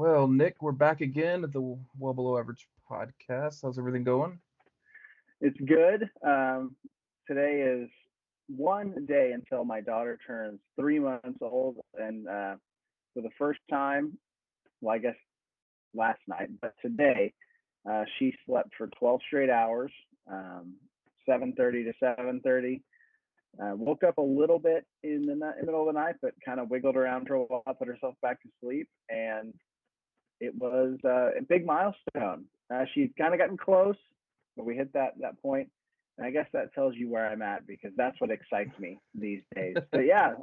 Well, Nick, we're back again at the Well Below Average podcast. How's everything going? It's good. Today is one day until my daughter turns 3 months old, and for the first time, well, I guess last night, but today, she slept for 12 straight hours, 7:30 to 7:30. Woke up a little bit in the middle of the night, but kind of wiggled around for a while, put herself back to sleep, and it was a big milestone. She's kind of gotten close, but we hit that point, and I guess that tells you where I'm at because that's what excites me these days. But yeah,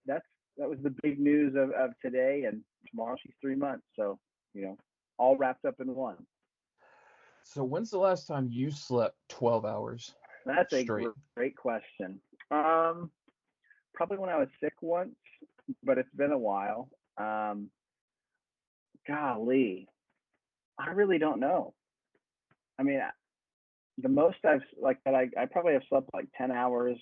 that's that was the big news of today, and tomorrow she's 3 months, so you know, all wrapped up in one. So, when's the last time you slept 12 hours That's a straight? great question. Um, Probably when I was sick once, but it's been a while. Um, Golly, I really don't know. I mean, the most I've like that I probably have slept like 10 hours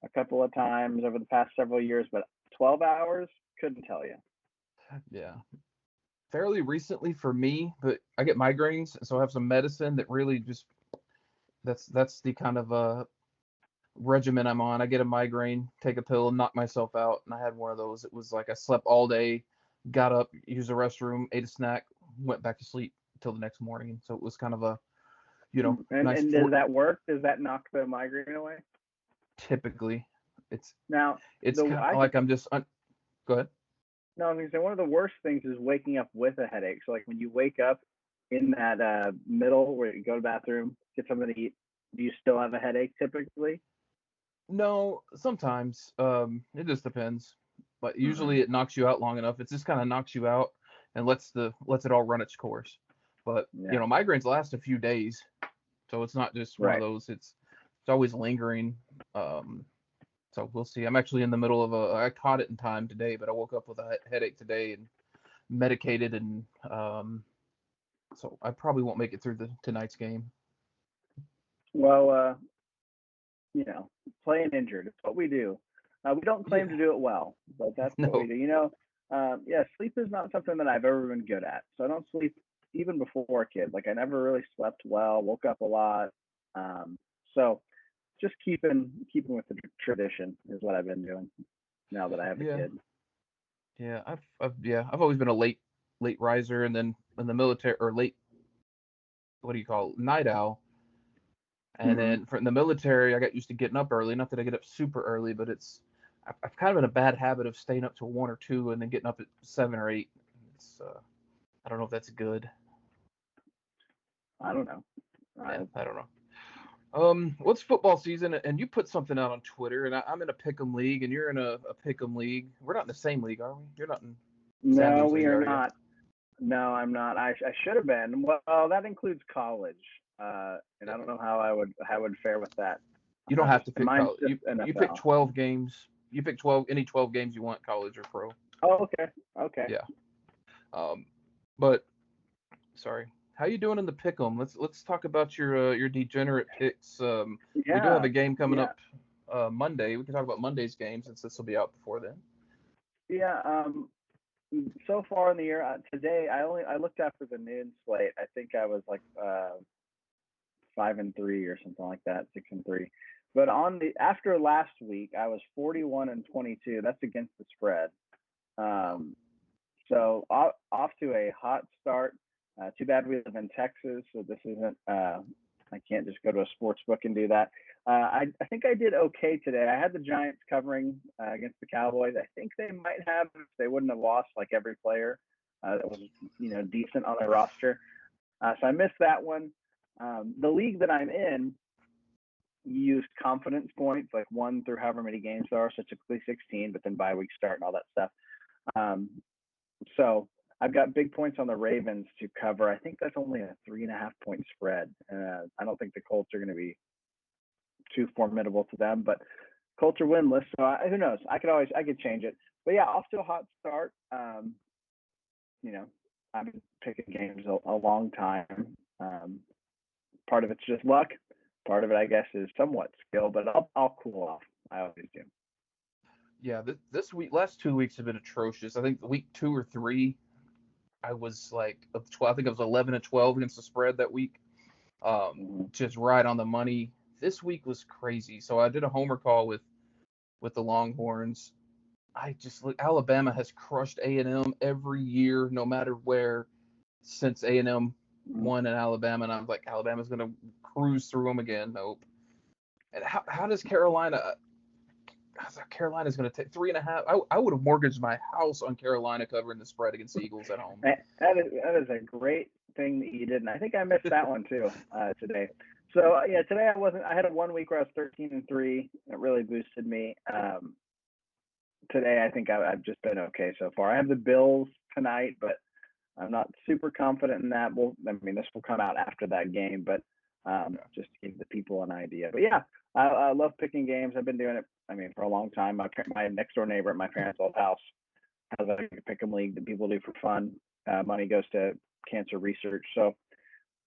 a couple of times over the past several years, but 12 hours couldn't tell you. Yeah, fairly recently for me, but I get migraines, so I have some medicine that really just that's the kind of regimen I'm on. I get a migraine, take a pill, and knock myself out, and I had one of those. It was like I slept all day, got up, used the restroom, ate a snack, went back to sleep until the next morning. So it was kind of a And nice and four. does that work? Does that knock the migraine away? Typically, it's Now, it's the kind of I like could I'm just go ahead. no, I was gonna say one of the worst things is waking up with a headache. So like when you wake up in that middle where you go to the bathroom, get something to eat, do you still have a headache typically? No, sometimes. It just depends. But Hmm. usually it knocks you out long enough. It just kind of knocks you out and lets it all run its course. But Yeah, migraines last a few days, so it's not just one of right. those. It's always lingering. Um, so we'll see. I'm actually in the middle of a. I caught it in time today, but I woke up with a headache today and medicated, and so I probably won't make it through the tonight's game. Well, you know, playing injured. It's what we do. We don't claim Yeah. to do it well, but that's what we No. do. Yeah, sleep is not something that I've ever been good at. So I don't sleep even before a kid. Like I never really slept well, woke up a lot. Um, so just keeping with the tradition is what I've been doing now that I have a Yeah. kid. Yeah. I've always been a late riser, and then in the military, or late, what do you call it, night owl. And Hmm. then in the military, I got used to getting up early. Not that I get up super early, but I've kind of in a bad habit of staying up till 1 or 2 and then getting up at 7 or 8. It's I don't know if that's good. I don't know. Yeah, I, I don't know. What's football season? And you put something out on Twitter, and I'm in a pick'em league, and you're in a pick'em league. We're not in the same league, are we? You're not in no, Sammy's we league, are are you? not. No, I'm not. I should have been. Well, that includes college, and I don't know how I would fare with that. You don't have to pick Mine's college. just You pick NFL. 12 games. You pick 12 any 12 games you want, college or pro. Oh, okay, okay. Yeah. Um, but sorry. How you doing in the pick'em? Let's talk about your degenerate picks. We do have Yeah, a game coming yeah, up Monday. We can talk about Monday's game since this will be out before then. yeah. So far in the year, today I looked after the noon slate. I think I was like 5-3 or something like that, 6-3. But on the after last week, I was 41-22. That's against the spread. Wow. Um, So off to a hot start. Too bad we live in Texas, so this isn't. I can't just go to a sports book and do that. I think I did okay today. I had the Giants covering against the Cowboys. I think they might have if they wouldn't have lost like every player that was decent on their roster. So I missed that one. The league that I'm in use confidence points, like one through however many games there are, so typically 16, but then bye week start and all that stuff. Um, so I've got big points on the Ravens to cover. I think that's only a 3.5 point spread. I don't think the Colts are going to be too formidable to them, but Colts are winless. So who knows? I could change it. But yeah, off to a hot start. You know, I've been picking games a long time. Part of it's just luck. Part of it, I guess, is somewhat skill. But I'll cool off. I always do. Yeah, this week, last 2 weeks have been atrocious. I think week 2 or 3, I was like, 12, I think I was 11-12 against the spread that week. Just right on the money. This week was crazy. So I did a homer call with the Longhorns. I just look. Alabama has crushed A&M every year, no matter where, since A&M won in Alabama, and I'm like, Alabama's gonna cruise through them again. Nope. And how does Carolina? Carolina's going to take 3.5. I would have mortgaged my house on Carolina covering the spread against the Eagles at home. That is a great thing that you did, and I think I missed that one too today. So yeah, today I had a 1 week where I was 13-3. It really boosted me. Today I think I've just been okay so far. I have the Bills tonight, but I'm not super confident in that. This will come out after that game, but just to give the people an idea. But yeah, I love picking games. I've been doing it, for a long time. My next door neighbor at my parents' old house has a pick 'em league that people do for fun. Money goes to cancer research, so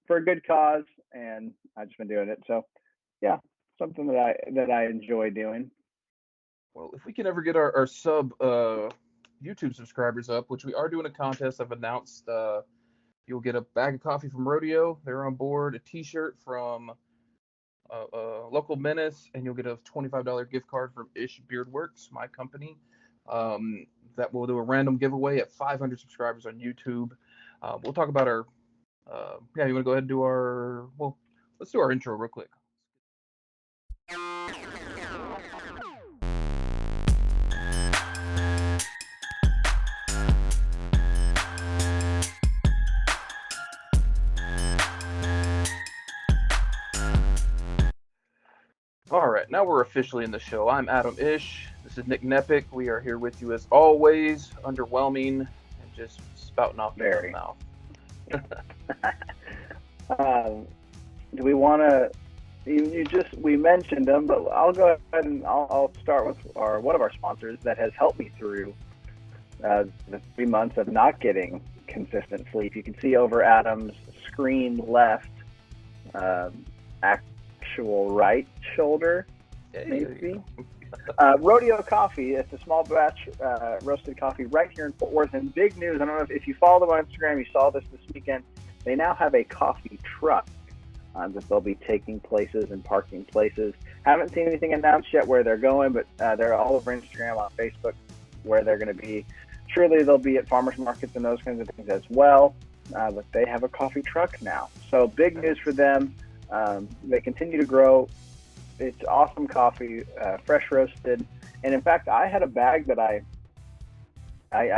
for a good cause, and I've just been doing it. So yeah, something that I enjoy doing. Well, if we can ever get our sub YouTube subscribers up, which we are doing a contest, I've announced you'll get a bag of coffee from Rodeo. They're on board, a T-shirt from Local Menace, and you'll get a $25 gift card from Ish Beardworks, my company. That we'll do a random giveaway at 500 subscribers on YouTube. We'll talk about our. You want to go ahead and do our? Well, let's do our intro real quick. All right, now we're officially in the show. I'm Adam Ish. This is Nick Nepic. We are here with you as always, underwhelming and just spouting off the mouth. Do we want to? We mentioned them, but I'll go ahead and I'll start with one of our sponsors that has helped me through the 3 months of not getting consistent sleep. You can see over Adam's screen left, actual right shoulder, maybe. Rodeo Coffee. It's a small batch roasted coffee right here in Fort Worth. And big news, I don't know if you follow them on Instagram, you saw this weekend. They now have a coffee truck that they'll be taking places and parking places. Haven't seen anything announced yet where they're going, but they're all over Instagram, on Facebook, where they're going to be. Surely they'll be at farmers markets and those kinds of things as well. But they have a coffee truck now. So big news for them. They continue to grow. It's awesome coffee, fresh roasted. And in fact, I had a bag that I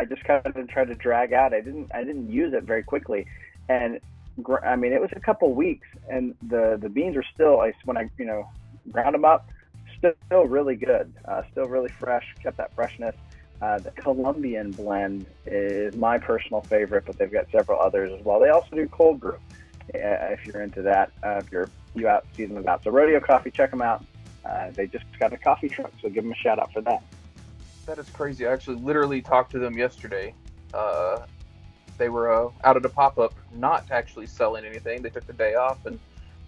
just kind of tried to drag out. I didn't use it very quickly. And it was a couple weeks, and the beans are still, when I ground them up, still really good, still really fresh, kept that freshness. The Colombian blend is my personal favorite, but they've got several others as well. They also do cold brew, if you're into that, if you out season them out. So Rodeo Coffee, check them out. They just got a coffee truck, so give them a shout out for that. That is crazy. I actually literally talked to them yesterday. They were out at a pop-up, not actually selling anything. They took the day off, and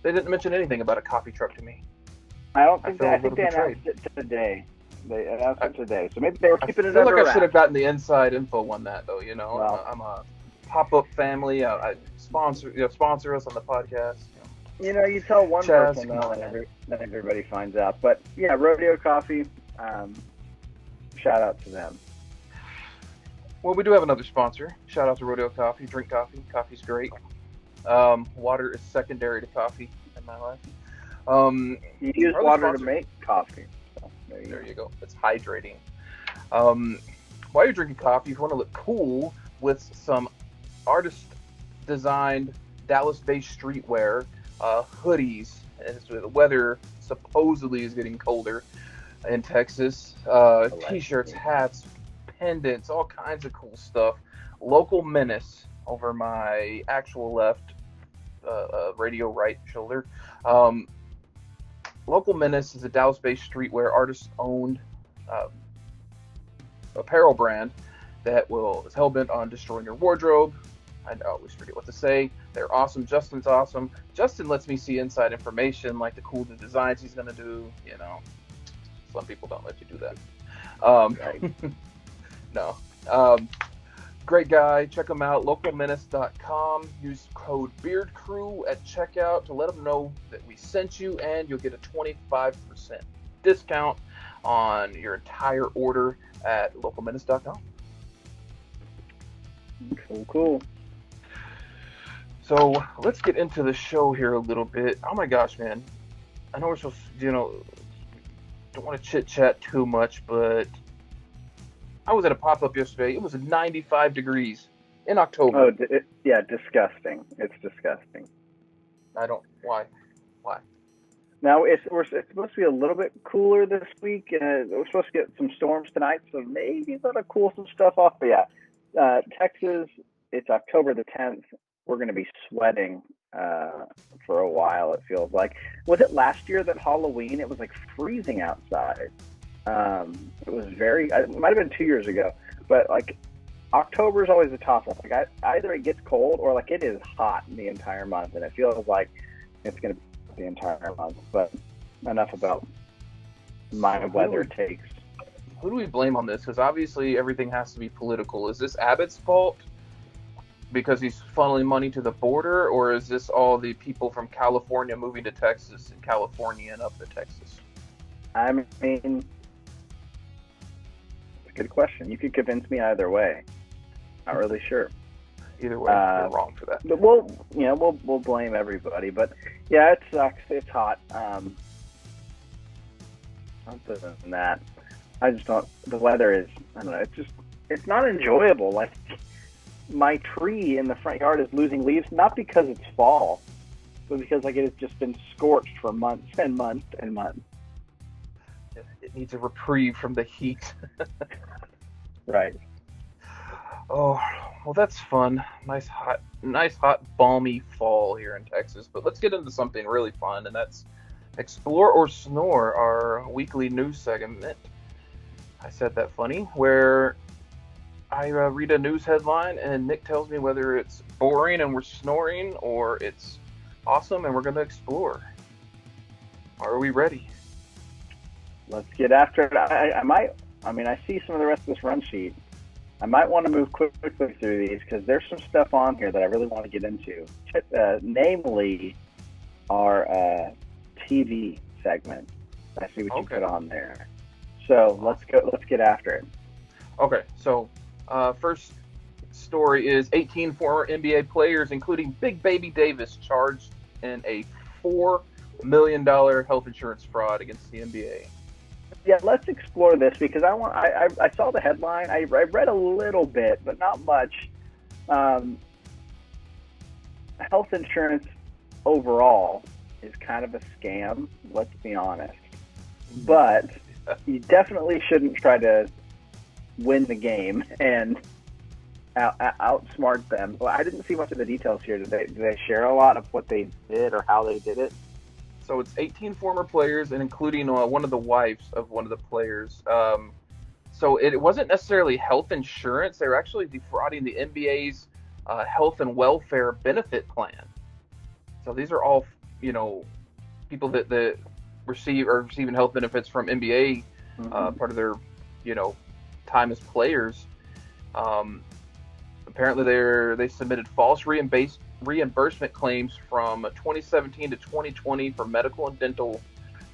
they didn't mention anything about a coffee truck to me. I think they announced it today. They announced it today, so maybe they were keeping it under wraps. I should have gotten the inside info on that, though. Well, I'm a pop-up family. I sponsor us on the podcast. You tell one person, though, and everybody finds out. But yeah, Rodeo Coffee. Shout out to them. Well, we do have another sponsor. Shout out to Rodeo Coffee. Drink coffee. Coffee's great. Water is secondary to coffee in my life. You use water to make coffee. So there you go. It's hydrating. While you're drinking coffee, if you want to look cool with some artist-designed Dallas-based streetwear, hoodies, as the weather supposedly is getting colder in Texas, T-shirts, hats, pendants, all kinds of cool stuff. Local Menace over my actual left, radio right shoulder. Local Menace is a Dallas-based streetwear artist-owned apparel brand that is hell-bent on destroying your wardrobe. I always forget what to say. They're awesome. Justin's awesome. Justin lets me see inside information, like the cool new designs he's going to do. Some people don't let you do that. Right. No. Great guy. Check him out. Localmenace.com. Use code BeardCrew at checkout to let them know that we sent you, and you'll get a 25% discount on your entire order at localmenace.com. Cool. So let's get into the show here a little bit. Oh my gosh, man. I know we're supposed to, don't want to chit chat too much, but I was at a pop up yesterday. It was 95 degrees in October. Oh, yeah, disgusting. It's disgusting. Why? Now it's supposed to be a little bit cooler this week. We're supposed to get some storms tonight, so maybe that'll cool some stuff off. But yeah, Texas. It's October the 10th. We're going to be sweating for a while. It feels like. Was it last year that Halloween? It was like freezing outside. It was it might have been 2 years ago, but like October is always a toss-up. Like either it gets cold or like it is hot the entire month, and it feels like it's going to be the entire month. But enough about my weather takes. Who do we blame on this? Because obviously everything has to be political. Is this Abbott's fault because he's funneling money to the border, or is this all the people from California moving to Texas and California and up to Texas? I mean, it's a good question. You could convince me either way. Not really sure. Either way, you're wrong for that. But we'll blame everybody. But yeah, it sucks. It's hot. Other than that, I just don't. The weather is. I don't know. It's not enjoyable. Like my tree in the front yard is losing leaves, not because it's fall, but because like it has just been scorched for months and months and months. It needs a reprieve from the heat. Right. Oh, well, that's fun. Nice hot, balmy fall here in Texas. But let's get into something really fun, and that's Explore or Snore, our weekly news segment. I said that funny, where I read a news headline, and Nick tells me whether it's boring and we're snoring, or it's awesome and we're going to explore. Are we ready? Let's get after it. I see some of the rest of this run sheet. I might want to move quickly through these because there's some stuff on here that I really want to get into. Namely, our TV segment. I see what you put on there. So let's get after it. Okay, so first story is 18 former NBA players, including Big Baby Davis, charged in a $4 million health insurance fraud against the NBA. Yeah, let's explore this because I saw the headline. I read a little bit, but not much. Health insurance overall is kind of a scam. Let's be honest. But you definitely shouldn't try to win the game and outsmart them. Well, I didn't see much of the details here. Did they share a lot of what they did or how they did it? So it's 18 former players, and including one of the wives of one of the players. So it wasn't necessarily health insurance. They were actually defrauding the NBA's health and welfare benefit plan. So these are all, people that receiving health benefits from NBA, part of their, time as players. Apparently they submitted false reimbursement claims from 2017 to 2020 for medical and dental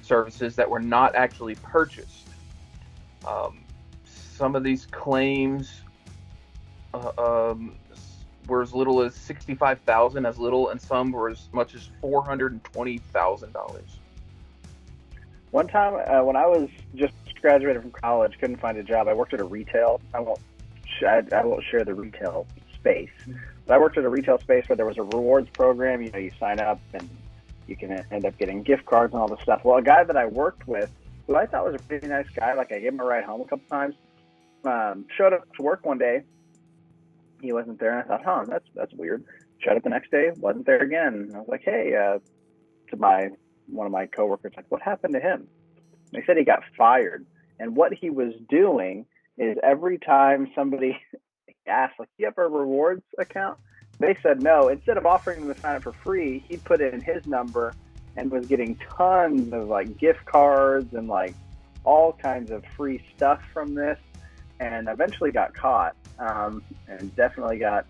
services that were not actually purchased. Some of these claims were as little as $65,000, as little, and some were as much as $420,000. One time when I was just graduated from college, couldn't find a job. I worked at a retail. I won't share the retail space. But I worked at a retail space where there was a rewards program. You sign up and you can end up getting gift cards and all this stuff. Well, a guy that I worked with, who I thought was a pretty nice guy, like I gave him a ride home a couple times, showed up to work one day. He wasn't there, and I thought, that's weird. Showed up the next day, wasn't there again. And I was like, hey, to one of my coworkers, like, what happened to him? And they said he got fired. And what he was doing is every time somebody asked, like, do you have a rewards account? They said no. Instead of offering them to sign up for free, he put in his number and was getting tons of like gift cards and like all kinds of free stuff from this. and eventually got caught, and definitely got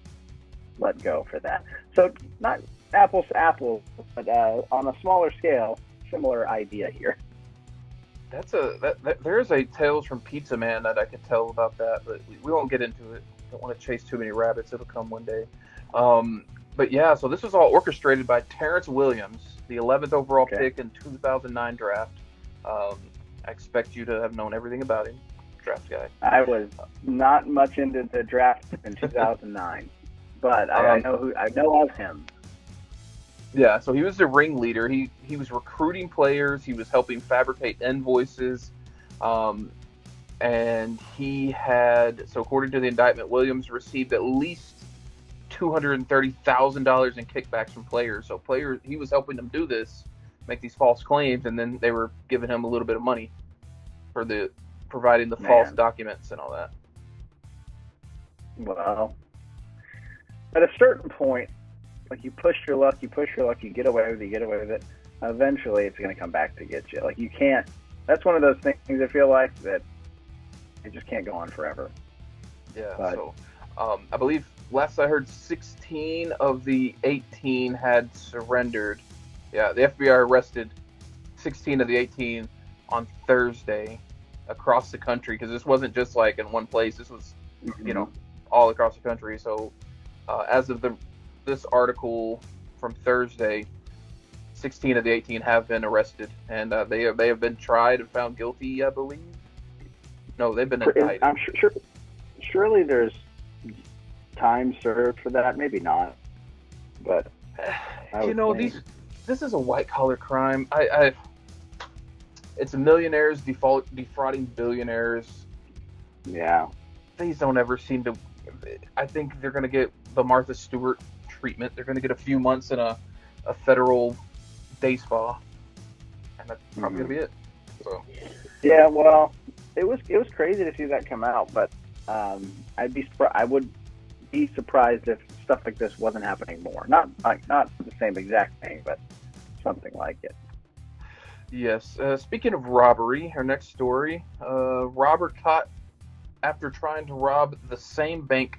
let go for that. So not apples to apples, but on a smaller scale, similar idea here. There's a Tales from Pizza Man that I could tell about that, but we won't get into it. Don't want to chase too many rabbits. It'll come one day. But yeah, so this was all orchestrated by Terrence Williams, the 11th overall pick in 2009 draft. I expect you to have known everything about him, draft guy. I was not much into the draft in 2009, but I know of him. Yeah, so he was the ringleader. He was recruiting players. He was helping fabricate invoices, and he had, so according to the indictment, Williams received at least $230,000 in kickbacks from players. So he was helping them do this, make these false claims, and then they were giving him a little bit of money for providing the false documents and all that. Well, at a certain point, like you push your luck, you get away with it. Eventually, it's going to come back to get you. Like you can't. That's one of those things I feel like that it just can't go on forever. Yeah. But, so, I believe last I heard, 16 of the 18 had surrendered. Yeah, the FBI arrested 16 of the 18 on Thursday across the country, because this wasn't just like in one place. This was, all across the country. So, as of this article from Thursday, 16 of the 18 have been arrested, and they have been tried and found guilty, I believe. No, they've been indicted. I'm sure. Surely there's time served for that. Maybe not, but this is a white collar crime. It's millionaires defrauding billionaires. Yeah, these don't ever seem to. I think they're going to get the Martha Stewart treatment. They're going to get a few months in a federal day spa, and that's probably going to be it. So. Yeah, well, it was crazy to see that come out, but I would be surprised if stuff like this wasn't happening more. Not the same exact thing, but something like it. Yes. Speaking of robbery, our next story: robber caught after trying to rob the same bank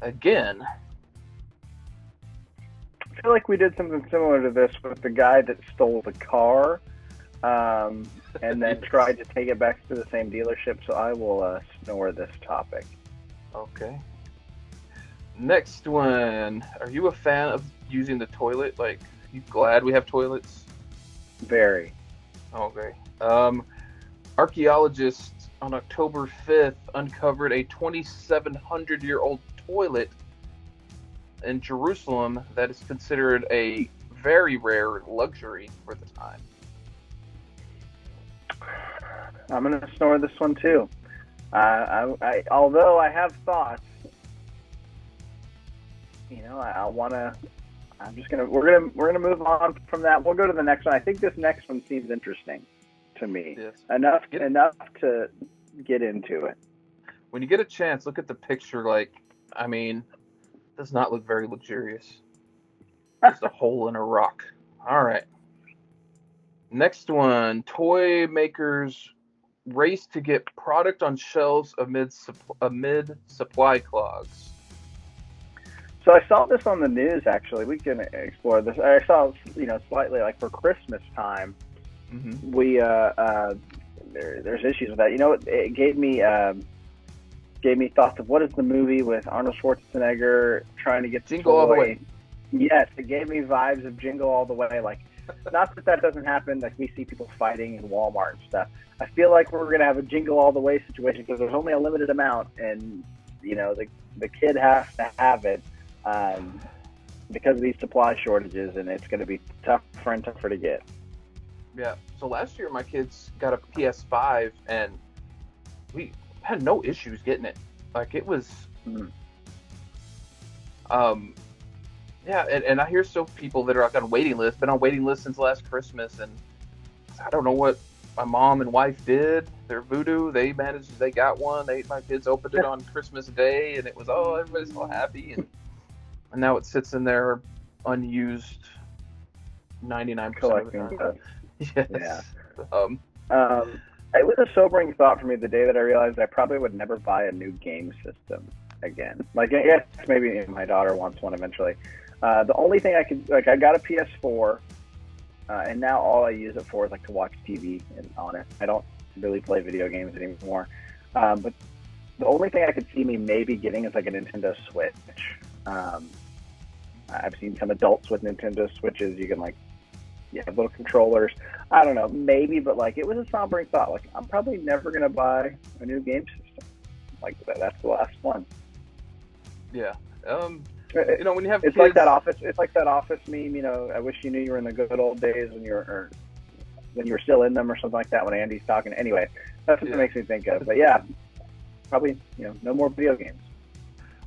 again. I feel like we did something similar to this with the guy that stole the car, and then tried to take it back to the same dealership. So I will snore this topic. Okay. Next one. Are you a fan of using the toilet? Like, you glad we have toilets? Very. Okay. Archaeologists on October 5th uncovered a 2,700-year-old toilet in Jerusalem that is considered a very rare luxury for the time. I'm going to snore this one too. Although I have thoughts, we're gonna move on from that. We'll go to the next one. I think this next one seems interesting to me. Yes. Enough to get into it. When you get a chance, look at the picture. Like, I mean, does not look very luxurious. Just a hole in a rock. All right. Next one. Toy makers race to get product on shelves amid supply clogs. So I saw this on the news, actually. We can explore this. I saw, slightly like for Christmas time, we there's issues with that. It gave me thoughts of what is the movie with Arnold Schwarzenegger trying to get Jingle All the Way. Yes, it gave me vibes of Jingle All the Way. Like, not that doesn't happen. Like, we see people fighting in Walmart and stuff. I feel like we're gonna have a Jingle All the Way situation because there's only a limited amount, and the kid has to have it. Because of these supply shortages, and it's going to be tougher and tougher to get. Yeah. So last year, my kids got a PS5, and we had no issues getting it. Like, it was, yeah. And I hear still people that are like on waiting lists, been on waiting lists since last Christmas, and I don't know what my mom and wife did. Their voodoo, they got one. My kids opened it on Christmas Day, and it was, everybody's so happy, and now it sits in there unused 99% of the time. Yes. Yeah. It was a sobering thought for me the day that I realized I probably would never buy a new game system again. Like, yes, maybe my daughter wants one eventually. The only thing I could, like, I got a PS4, and now all I use it for is like to watch TV and on it. I don't really play video games anymore. But the only thing I could see me maybe getting is like a Nintendo Switch. I've seen some adults with Nintendo Switches. You can like, yeah, little controllers. I don't know, maybe, but like it was a sombering thought. Like I'm probably never gonna buy a new game system. Like that's the last one. Yeah. You know, when you have it's kids, like that office. It's like that office meme. You know, I wish you knew you were in the good old days when you were still in them or something like that. When Andy's talking. Anyway, that's what it makes me think of. But yeah, probably no more video games.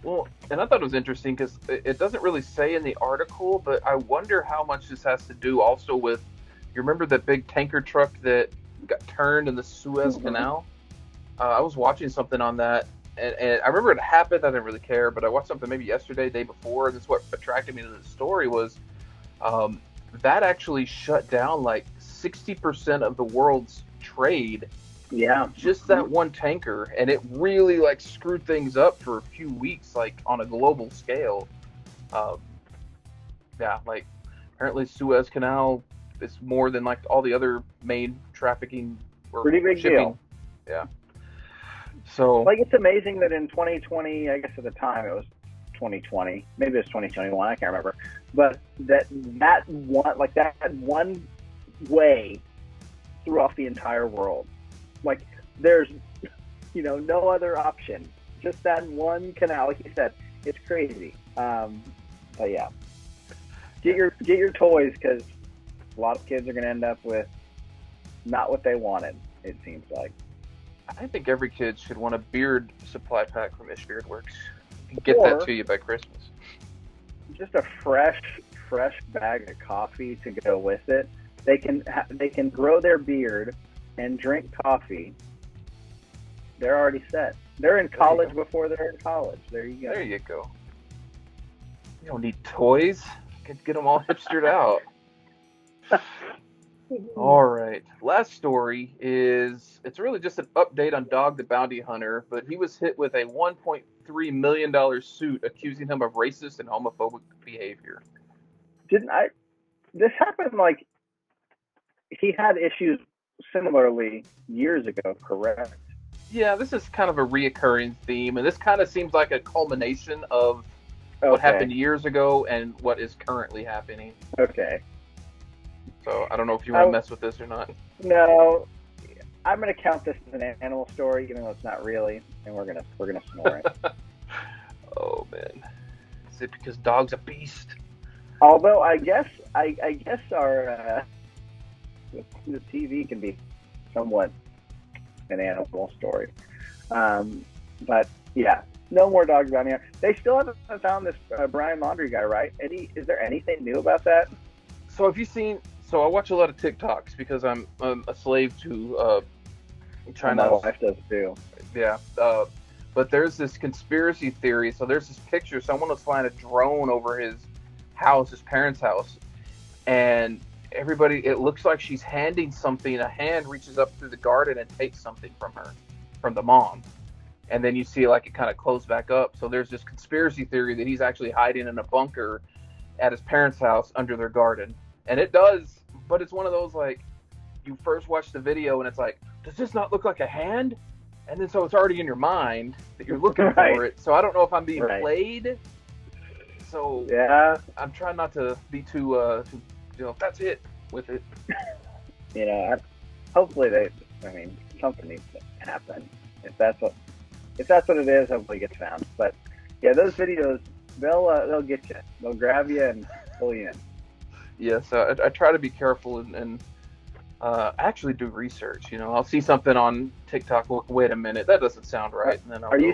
Well, and I thought it was interesting because it doesn't really say in the article, but I wonder how much this has to do also with, you remember that big tanker truck that got turned in the Suez Canal? I was watching something on that, and I remember it happened. I didn't really care, but I watched something maybe yesterday, day before, and that's what attracted me to the story was that actually shut down like 60% of the world's trade. Yeah, just that one tanker, and it really like screwed things up for a few weeks, like on a global scale. Yeah, like apparently Suez Canal is more than like all the other main trafficking or pretty big shipping. Deal. Yeah. So like it's amazing that in 2020, I guess at the time it was 2020, maybe it was 2021, I can't remember, but that one way threw off the entire world. Like there's, no other option. Just that one canal, like you said, it's crazy. But yeah, get your toys because a lot of kids are going to end up with not what they wanted. It seems like. I think every kid should want a beard supply pack from Ish Beard Works. Get that to you by Christmas. Just a fresh bag of coffee to go with it. They can grow their beard and drink coffee. They're already set. They're in college before they're in college. There you go. There you go. You don't need toys. Get them all hipstered out. All right. Last story it's really just an update on Dog the Bounty Hunter, but he was hit with a $1.3 million suit accusing him of racist and homophobic behavior. This happened like he had issues similarly years ago, correct? Yeah, this is kind of a reoccurring theme, and this kind of seems like a culmination of what happened years ago and what is currently happening. Okay. So I don't know if you want to mess with this or not. No, I'm going to count this as an animal story, even though it's not really, and we're gonna snore it. Oh man, is it because dog's a beast? Although I guess our the TV can be somewhat an animal story, but yeah, no more dogs around here. They still haven't found this Brian Laundrie guy, right? Is there anything new about that? So have you seen? So I watch a lot of TikToks because I'm a slave to China. My wife does too. Yeah, but there's this conspiracy theory. So there's this picture. Someone was flying a drone over his house, his parents' house, and everybody. It looks like she's handing something. A hand reaches up through the garden and takes something from the mom, and then you see like it kind of close back up. So there's this conspiracy theory that he's actually hiding in a bunker at his parents' house under their garden. And it does, but it's one of those like you first watch the video and it's like, does this not look like a hand? And then so it's already in your mind that you're looking for it. So I don't know if I'm being played. So yeah, I'm trying not to be too that's it with it. Hopefully something needs to happen. If that's what it is, hopefully it gets found. But yeah, those videos they'll get you. They'll grab you and pull you in. Yeah, so I try to be careful and actually do research. I'll see something on TikTok. Wait a minute, that doesn't sound right. And then I'll Are you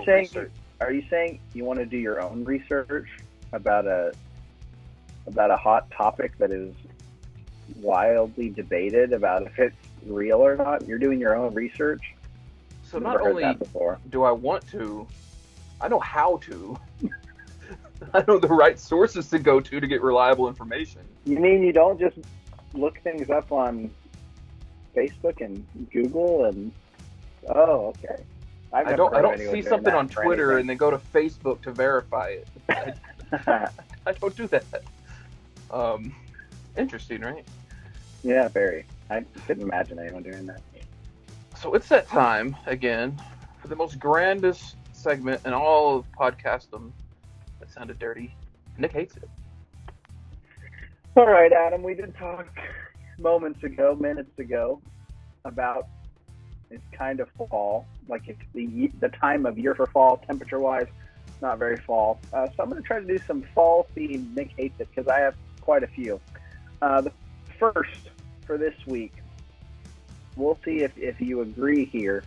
saying you want to do your own research about a hot topic that is wildly debated about if it's real or not? You're doing your own research. So not only do I want to, I know how to. I know the right sources to go to get reliable information. You mean you don't just look things up on Facebook and Google and okay. I don't see something on Twitter and then go to Facebook to verify it. I don't do that. Interesting, right? Yeah, very. I couldn't imagine anyone doing that. So it's that time again for the most grandest segment in all of podcastdom. That sounded dirty. Nick hates it. All right, Adam. We did talk minutes ago, about it's kind of fall. Like it's the time of year for fall, temperature-wise, not very fall. So I'm going to try to do some fall-themed Nick hates it because I have quite a few. The first for this week, we'll see if you agree here.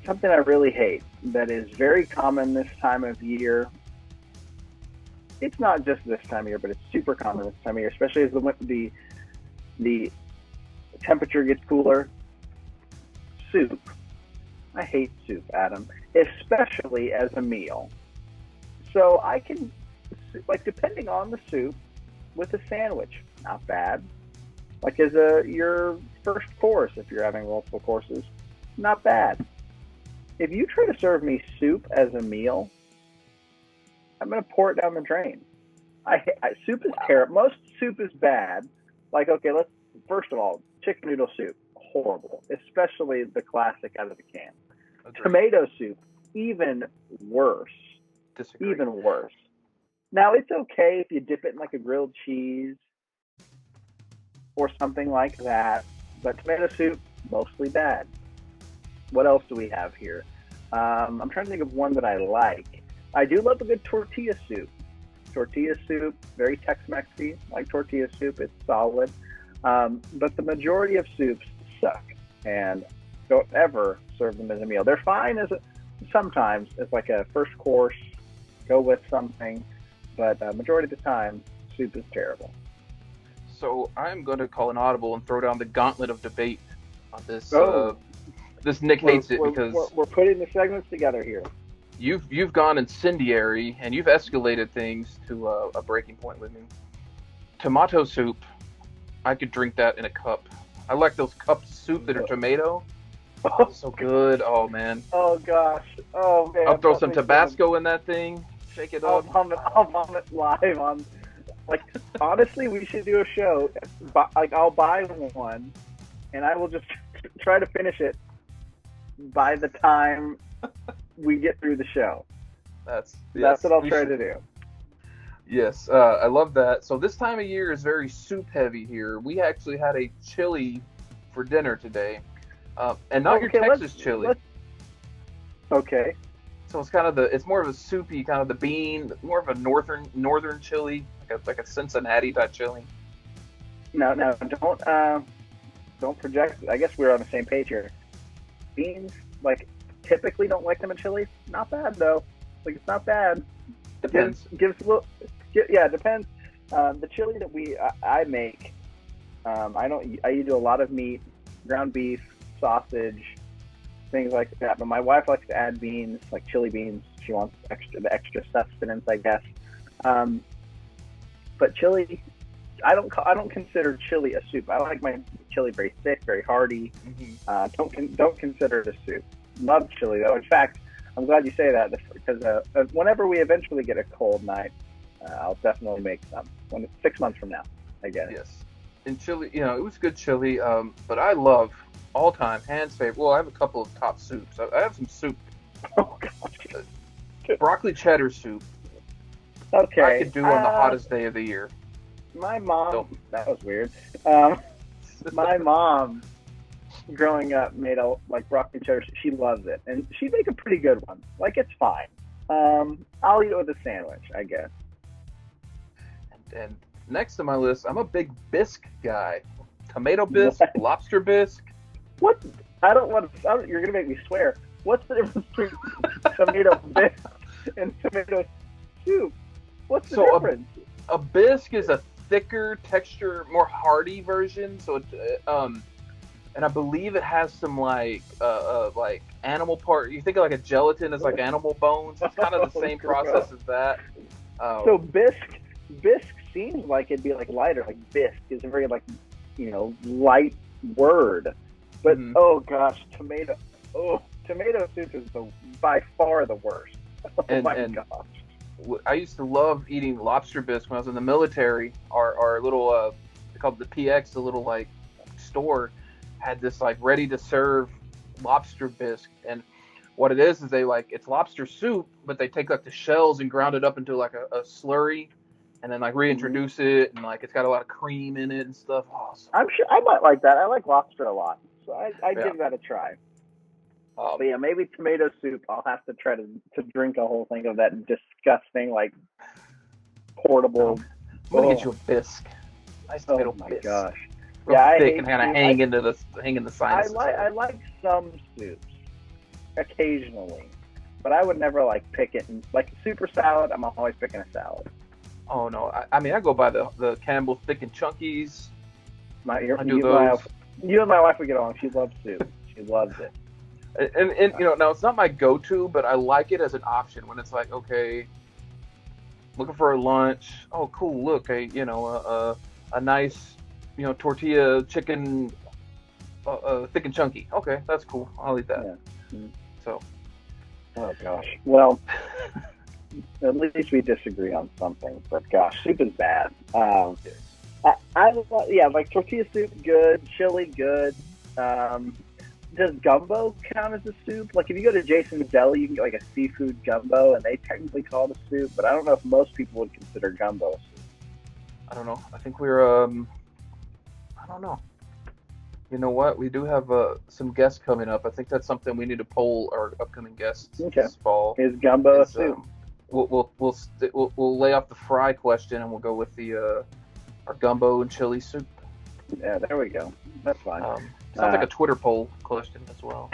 Something I really hate that is very common this time of year. It's not just this time of year, but it's super common this time of year, especially as the temperature gets cooler. Soup. I hate soup, Adam, especially as a meal. So I can, like, depending on the soup, with a sandwich, not bad. Like as your first course, if you're having multiple courses, not bad. If you try to serve me soup as a meal, I'm going to pour it down the drain. Soup is terrible. Most soup is bad. Like, okay, first of all, chicken noodle soup, horrible, especially the classic out of the can. Agreed. Tomato soup, even worse. Disagree. Even worse. Now, it's okay if you dip it in like a grilled cheese or something like that, but tomato soup, mostly bad. What else do we have here? I'm trying to think of one that I like. I do love a good tortilla soup. Tortilla soup, very Tex-Mex-y, like tortilla soup. It's solid. But the majority of soups suck, and don't ever serve them as a meal. They're fine sometimes as like a first course, go with something, but majority of the time, soup is terrible. So I'm going to call an audible and throw down the gauntlet of debate on this. This Nick hates it because we're putting the segments together here. You've gone incendiary and you've escalated things to a breaking point with me. Tomato soup, I could drink that in a cup. I like those cups of soup that are tomato. Oh, so good. Oh man. Oh gosh. Oh man. I'll throw some Tabasco in that thing. Shake it up. I'll vomit live on. Like, honestly, we should do a show. Like, I'll buy one, and I will just try to finish it by the time we get through the show. That's what I'll try to do. Yes, I love that. So this time of year is very soup heavy here. We actually had a chili for dinner today, and not your Texas chili. Okay. So it's kind of it's more of a soupy kind of the bean, more of a northern chili, like a Cincinnati type chili. No, don't project. I guess we're on the same page here. Beans, like, typically don't like them in chili. Not bad though. Like, it's not bad. Depends. Gives a little. Yeah, it depends. The chili that I make, I do a lot of meat, ground beef, sausage, things like that. But my wife likes to add beans, like chili beans. She wants the extra sustenance, I guess. But chili, I don't consider chili a soup. I like my chili very thick, very hearty. Mm-hmm. Don't consider it a soup. Love chili though. In fact, I'm glad you say that because whenever we eventually get a cold night, I'll definitely make some. 6 months from now, I guess. Yes. And chili, it was good chili. But I love all time hands favorite. Well, I have a couple of top soups. I have some soup. Oh gosh. Broccoli cheddar soup. Okay. I could do on the hottest day of the year. My mom. That was weird. My mom, growing up, made broccoli cheddar. She loves it, and she'd make a pretty good one. Like, it's fine. I'll eat it with a sandwich, I guess. And next on my list, I'm a big bisque guy. Tomato bisque, lobster bisque. What? You're gonna make me swear. What's the difference between tomato bisque and tomato soup? What's the difference? A bisque is a thicker texture, more hearty version. So and I believe it has some like animal part. You think of like a gelatin as like animal bones. It's kind of the same process as that. So bisque seems like it'd be like lighter. Like bisque is a very light word. But Mhm. oh gosh, tomato soup is by far the worst. Oh and my and gosh. I used to love eating lobster bisque when I was in the military. Our little they called the PX, the little like store, had this like ready to serve lobster bisque. And what it is they like it's lobster soup, but they take like the shells and ground it up into like a slurry, and then like Hmm. reintroduce it, and like it's got a lot of cream in it and stuff. Oh, so I'm sure I might like that. I like lobster a lot, so I'd yeah. give that a try. But Um, yeah, maybe tomato soup. I'll have to try to drink a whole thing of that disgusting like I'm portable. gonna get Oh, you a bisque, nice oh tomato my bisque, gosh. real Yeah, I thick and hate kind of soup. hang in the sinuses I there. like some soups occasionally, but I would never like pick it. And, like super salad, I'm always picking a salad. Oh no, I mean I go by the Campbell's thick and chunkies. My I do those. you and my wife would get along. She loves soup. She loves it. And you know now it's not my go-to, but I like it as an option when it's like okay, looking for a lunch. Oh cool, look a nice tortilla chicken, thick and chunky. Okay, that's cool. I'll eat that. Yeah. Mm. So Oh gosh. Well, at least we disagree on something. But gosh, soup is bad. yes. Yeah, like tortilla soup, good. Chili, good. Um, does gumbo count as a soup? Like if you go to Jason's Deli, you can get like a seafood gumbo, and they technically call it a soup. But I don't know if most people would consider gumbo a soup. I don't know. I think we're I don't know. You know what? We do have some guests coming up. I think that's something we need to poll our upcoming guests Okay, this fall. is gumbo a Is soup? we'll lay off the fry question and we'll go with the our gumbo and chili soup. Yeah, there we go. That's fine. Sounds like Uh, a Twitter poll question as well.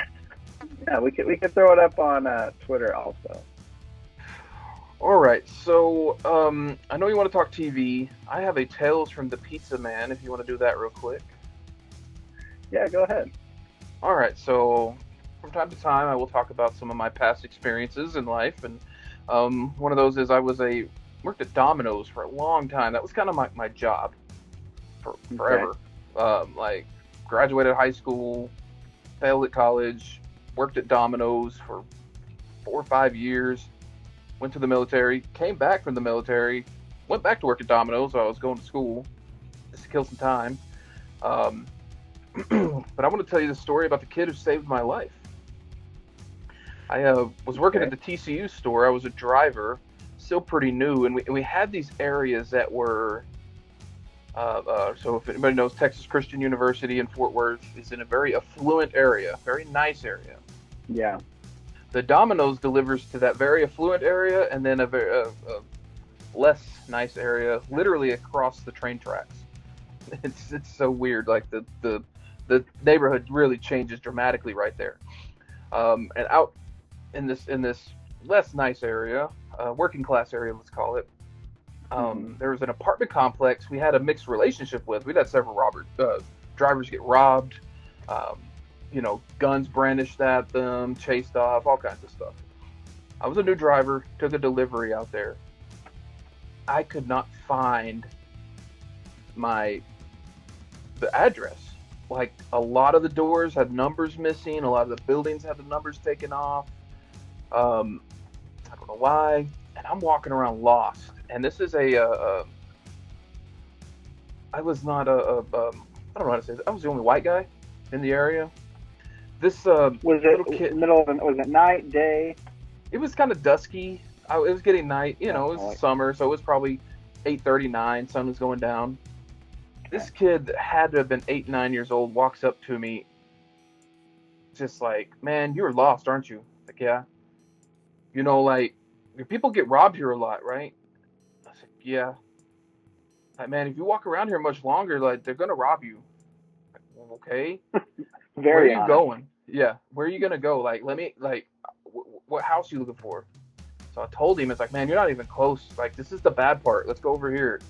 yeah, we could throw it up on Twitter also. All right, so I know you want to talk TV. I have a Tales from the Pizza Man. If you want to do that real quick. Yeah, go ahead. All right, so from time to time, I will talk about some of my past experiences in life, and one of those is I worked at Domino's for a long time. That was kind of my job for Okay. forever. Like graduated high school, failed at college, worked at Domino's for 4 or 5 years, went to the military, came back from the military, went back to work at Domino's. So I was going to school just to kill some time. Um, but I want to tell you the story about the kid who saved my life. I was working at Okay. the TCU store. I was a driver, still pretty new, and we had these areas that were. So if anybody knows, Texas Christian University in Fort Worth is in a very affluent area, very nice area. Yeah. The Domino's delivers to that very affluent area, and then a less nice area, literally across the train tracks. It's so weird. Like the neighborhood really changes dramatically right there. And out in this less nice area, working class area, let's call it. Hmm. There was an apartment complex we had a mixed relationship with. We'd had several drivers get robbed, um, guns brandished at them, chased off, all kinds of stuff. I was a new driver, took a delivery out there. I could not find my the address. Like a lot of the doors had numbers missing, a lot of the buildings had the numbers taken off. Um, I don't know why, and I'm walking around lost. And this is I was not I don't know how to say this. I was the only white guy in the area. This Was little kid, was it night, day? it was kind of dusky. It was getting night. Yeah, It I was like. summer, so it was probably 8:39. Sun was going down. Okay. This kid had to have been 8, 9 years old. Walks up to me, just like, "Man, you're lost, aren't you?" Like, yeah. Like your people get robbed here a lot, right? I said, yeah. Like, man, if you walk around here much longer, like they're gonna rob you. Like, well, okay. Where are Very you honest. going? Yeah, where are you gonna go? Like, let me like, what house are you looking for? So I told him, it's like, man, you're not even close. Like, this is the bad part. Let's go over here.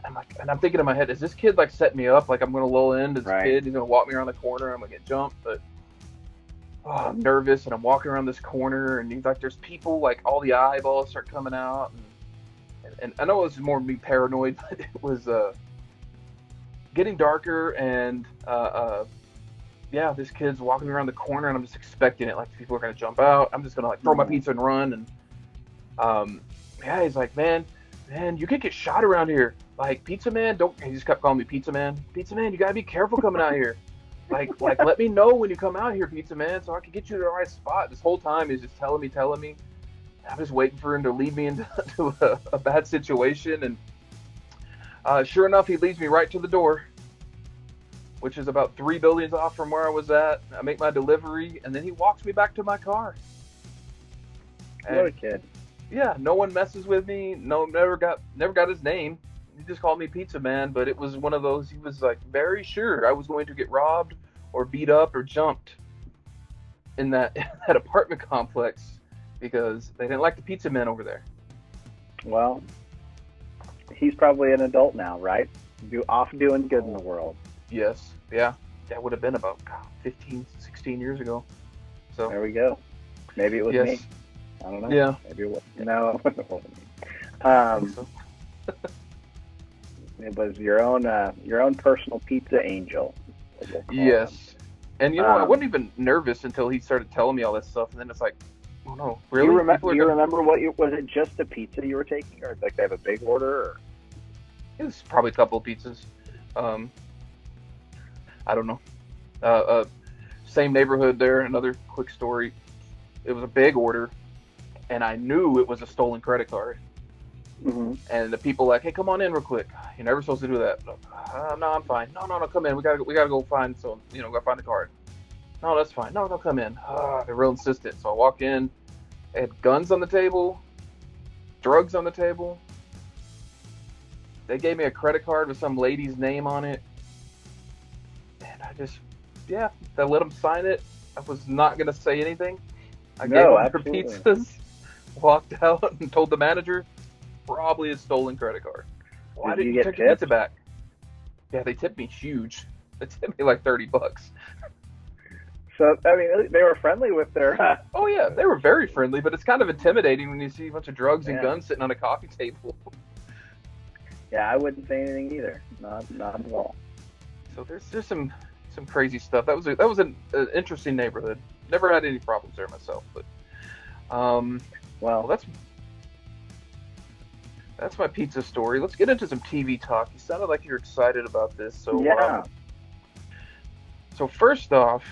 I'm like, and I'm thinking in my head, is this kid like set me up? Like, I'm gonna lull in this Right. kid. He's gonna walk me around the corner. I'm gonna get jumped. But I'm nervous, and I'm walking around this corner, and he's like, there's people. Like, all the eyeballs start coming out, and I know it was more me paranoid, but it was getting darker, and yeah, this kid's walking around the corner, and I'm just expecting it. Like people are gonna jump out. I'm just gonna like throw my pizza and run. And yeah, he's like, man, you could get shot around here. Like Pizza Man, don't. He just kept calling me Pizza Man. Pizza Man, you gotta be careful coming out here. Like let me know when you come out here, Pizza Man, so I can get you to the right spot. This whole time he's just telling me. I'm just waiting for him to lead me into a bad situation, and sure enough, he leads me right to the door, which is about 3 buildings off from where I was at. I make my delivery, and then he walks me back to my car. What a kid. Yeah, no one messes with me. No, never got his name. He just called me Pizza Man, but it was one of those. He was like very sure I was going to get robbed or beat up or jumped in that that apartment complex because they didn't like the Pizza Man over there. Well, he's probably an adult now, right? Off doing good in the world. Yes, yeah, that would have been about 15, 16 years ago. So there we go. Maybe it was me. I don't know. Yeah. Maybe it was. No, it wasn't me. I think so. It was your own personal pizza angel. Yes. And I wasn't even nervous until he started telling me all this stuff, and then it's like, oh no, really? Do you remember was it just the pizza you were taking, or like they have a big order? Or? It was probably a couple of pizzas. I don't know. Same neighborhood there. Another quick story. It was a big order, and I knew it was a stolen credit card. Mm-hmm. And the people like, hey, come on in real quick. You're never supposed to do that. No, I'm fine. No, come in. We gotta go find gotta find the card. No, that's fine. No, come in. They're real insistent. So I walk in. They had guns on the table, drugs on the table. They gave me a credit card with some lady's name on it. And I let them sign it. I was not going to say anything. I gave them their pizzas, walked out, and told the manager, probably a stolen credit card. Why didn't you take the pizza back? Yeah, they tipped me huge. They tipped me like $30. So, I mean, they were friendly with their... Oh, yeah, they were very friendly, but it's kind of intimidating when you see a bunch of drugs and guns sitting on a coffee table. Yeah, I wouldn't say anything either. Not at all. So there's some crazy stuff. That was an interesting neighborhood. Never had any problems there myself, but well, that's my pizza story. Let's get into some TV talk. You sounded like you're excited about this. So yeah. So first off,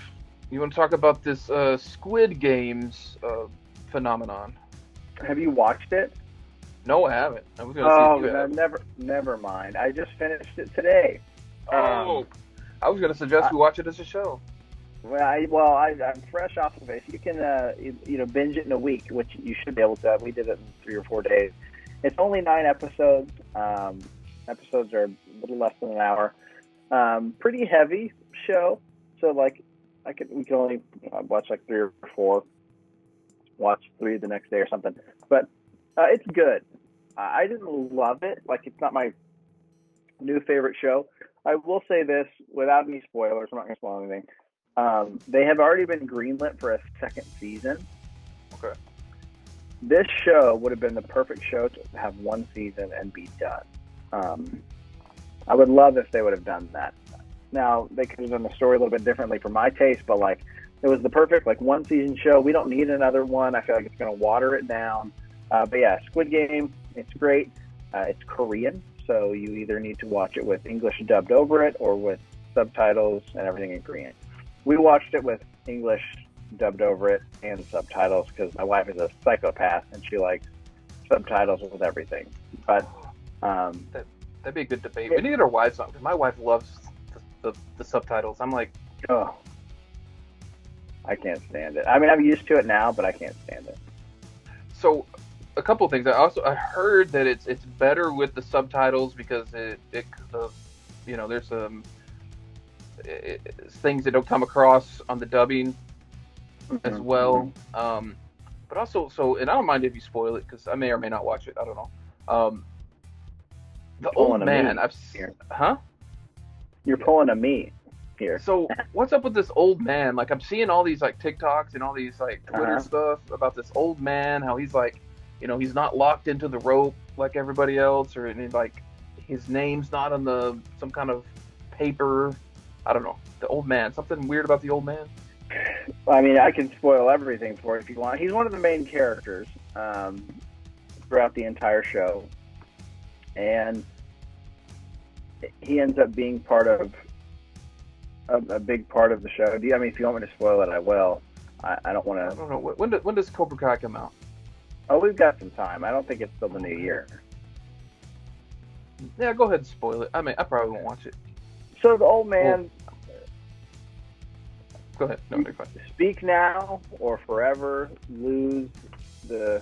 you want to talk about this Squid Games phenomenon? Have you watched it? No, I haven't. I was going to see. Never mind. I just finished it today. I was going to suggest we watch it as a show. Well, I'm fresh off of it. You can, binge it in a week, which you should be able to. We did it in 3 or 4 days. It's only 9 episodes. Episodes are a little less than an hour. Pretty heavy show. So, like, we can only watch like 3 or 4. Watch 3 the next day or something. But it's good. I didn't love it. Like, it's not my new favorite show. I will say this without any spoilers. I'm not going to spoil anything. They have already been greenlit for a 2nd season. Okay. This show would have been the perfect show to have 1 season and be done. I would love if they would have done that. Now, they could have done the story a little bit differently for my taste, but like it was the perfect 1 season show. We don't need another one. I feel like it's going to water it down. But yeah, Squid Game, it's great. It's Korean, so you either need to watch it with English dubbed over it or with subtitles and everything in Korean. We watched it with English dubbed over it and subtitles because my wife is a psychopath and she likes subtitles with everything. But that'd be a good debate. We need to get our wives on because my wife loves the subtitles. I'm like, oh, I can't stand it. I mean, I'm used to it now, but I can't stand it. So, a couple of things. I heard that it's better with the subtitles because there's things that don't come across on the dubbing as well. But also, and I don't mind if you spoil it because I may or may not watch it. I don't know. The old man, You're pulling a me here. So what's up with this old man? Like I'm seeing all these like TikToks and all these like Twitter stuff about this old man, how he's like, he's not locked into the rope like everybody else, or like his name's not on some kind of paper. I don't know. The old man. Something weird about the old man. I mean, I can spoil everything for you if you want. He's one of the main characters throughout the entire show, and he ends up being part of a big part of the show. I mean, if you want me to spoil it, I will. I don't want to. I don't know. When does Cobra Kai come out? Oh, we've got some time. I don't think it's till the new year. Yeah, go ahead and spoil it. I mean, I probably won't watch it. So the old man. Go ahead. No, you're fine. Speak now or forever lose the.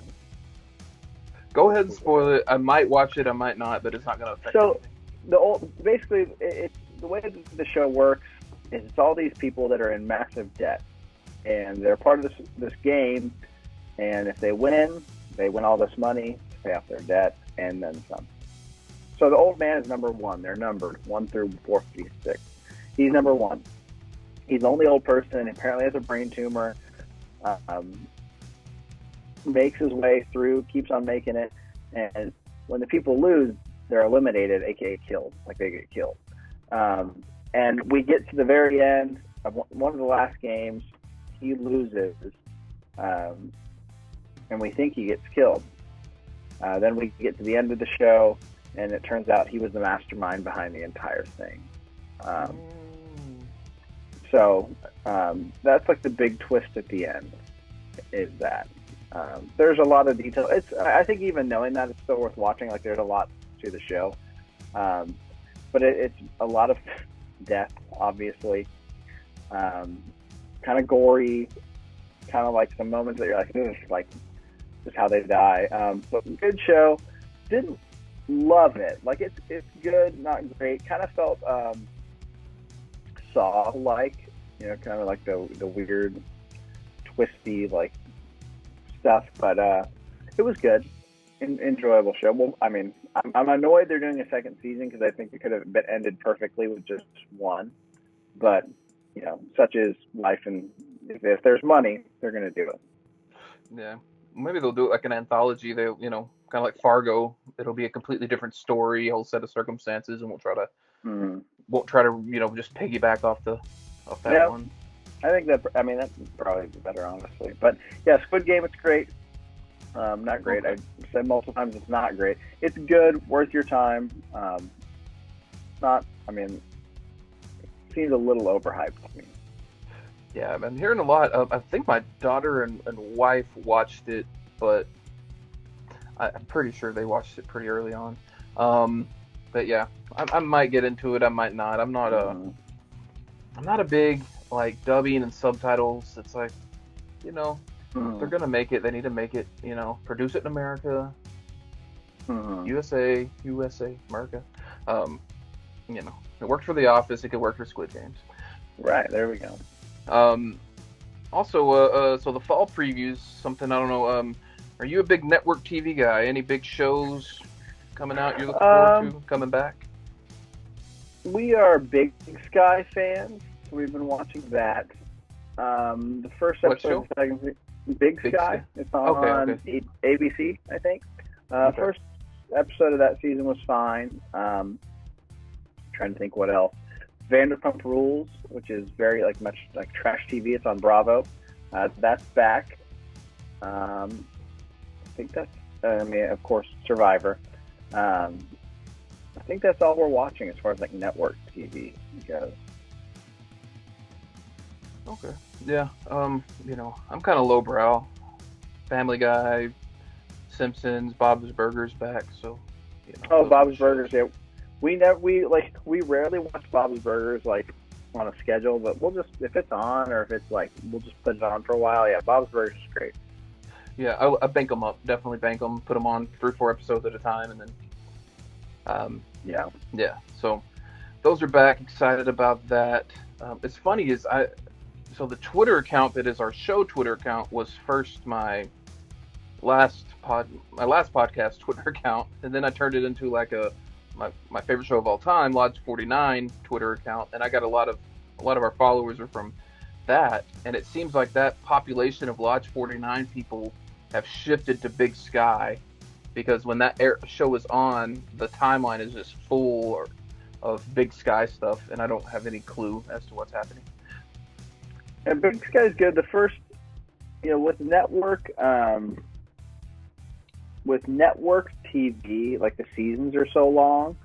Go ahead and spoil it. I might watch it. I might not, but it's not going to affect anything. Basically, it's the way the show works is it's all these people that are in massive debt, and they're part of this game. And if they win all this money to pay off their debt and then some. So the old man is number one. They're numbered 1 through 456. He's number one. He's the only old person. Apparently has a brain tumor. Makes his way through, keeps on making it. And when the people lose, they're eliminated, aka killed. Like they get killed. And we get to the very end of one of the last games. He loses, and we think he gets killed. Then we get to the end of the show, and it turns out he was the mastermind behind the entire thing. So that's like the big twist at the end. Is that there's a lot of detail. I think even knowing that it's still worth watching. Like there's a lot to the show, but it's a lot of death, obviously. Kind of gory, kind of like some moments that you're like, this is like just how they die. But good show. Didn't love it. Like it's good, not great. Kind of felt Saw-like, kind of like the weird, twisty like stuff. But it was good, enjoyable show. Well, I mean, I'm annoyed they're doing a second season because I think it could have been ended perfectly with just one. But such is life, and if there's money, they're going to do it. Yeah, maybe they'll do it like an anthology. They, kind of like Fargo. It'll be a completely different story, a whole set of circumstances, and won't try to, just piggyback off that one. I think that's probably better, honestly. But yeah, Squid Game, it's great. Not great. Okay. I said multiple times it's not great. It's good, worth your time. Seems a little overhyped to me. Yeah, I've been hearing a lot of. I think my daughter and wife watched it, but I'm pretty sure they watched it pretty early on. But yeah, I might get into it. I might not. I'm not a big like dubbing and subtitles. It's like, if they're gonna make it, they need to make it. Produce it in America, USA, America. It worked for The Office. It could work for Squid Games. Right, there we go. Also, so the fall previews, something I don't know. Are you a big network TV guy? Any big shows coming out you're looking forward to coming back? We are Big Sky fans. We've been watching that. The first episode of the second season, Big Sky. It's on ABC, I think. First episode of that season was fine. Trying to think what else. Vanderpump Rules, which is very much like trash TV. It's on Bravo. That's back. I think that's. Of course, Survivor. I think that's all we're watching as far as network TV goes. Okay. Yeah. I'm kind of lowbrow. Family Guy, Simpsons, Bob's Burgers back. So. Bob's Burgers. Yeah. We rarely watch Bob's Burgers on a schedule, but we'll just, if it's on or if it's we'll just put it on for a while. Yeah, Bob's Burgers is great. Yeah, I bank them up. Definitely bank them. Put them on 3-4 episodes at a time, and then yeah. So those are back. Excited about that. It's funny so the Twitter account that is our show Twitter account was first my last podcast Twitter account, and then I turned it into my favorite show of all time, Lodge 49 Twitter account, and I got a lot of our followers are from that, and it seems like that population of Lodge 49 people have shifted to Big Sky, because when that show is on, the timeline is just full of Big Sky stuff, and I don't have any clue as to what's happening. And Big Sky's good. The first, with network TV, like the seasons are so long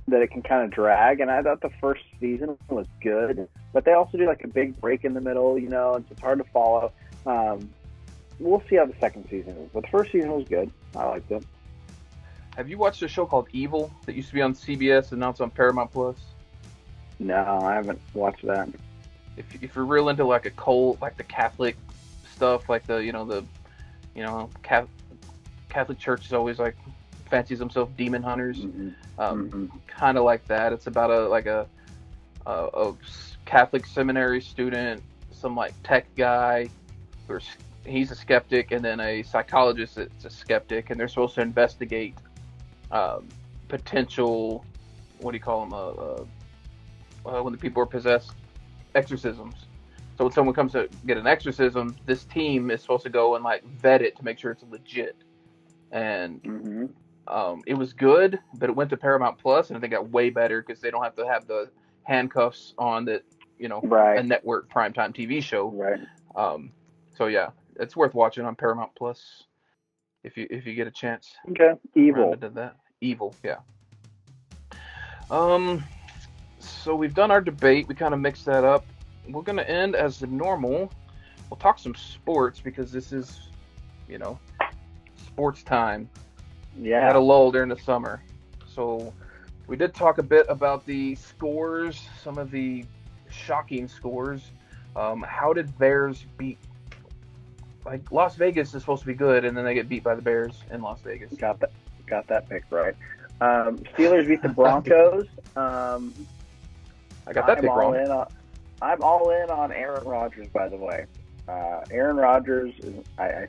that it can kind of drag. And I thought the first season was good, but they also do like a big break in the middle, and it's hard to follow. We'll see how the second season is, but the first season was good. I liked it. Have you watched a show called Evil that used to be on CBS and now it's on Paramount Plus? No, I haven't watched that. If you're real into like a cult, like the Catholic stuff, like Catholic Church is always like fancies themselves demon hunters, kind of like that. It's about a Catholic seminary student, some like tech guy, he's a skeptic, and then a psychologist that's a skeptic, and they're supposed to investigate potential, what do you call them, when the people are possessed, exorcisms. So when someone comes to get an exorcism, this team is supposed to go and like vet it to make sure it's legit. And it was good, but it went to Paramount Plus, and I think it got way better because they don't have to have the handcuffs on that, right. A network primetime TV show. Right. So yeah, it's worth watching on Paramount Plus if you get a chance. Okay. Evil. Did that. Evil, yeah. So we've done our debate. We kind of mixed that up. We're gonna end as normal. We'll talk some sports because this is, sports time. Yeah. We had a lull during the summer, so we did talk a bit about the scores, some of the shocking scores. How did Bears beat? Like Las Vegas is supposed to be good, and then they get beat by the Bears in Las Vegas. Got that pick right. Steelers beat the Broncos. I got that pick wrong. I'm all in on Aaron Rodgers, by the way. Aaron Rodgers, I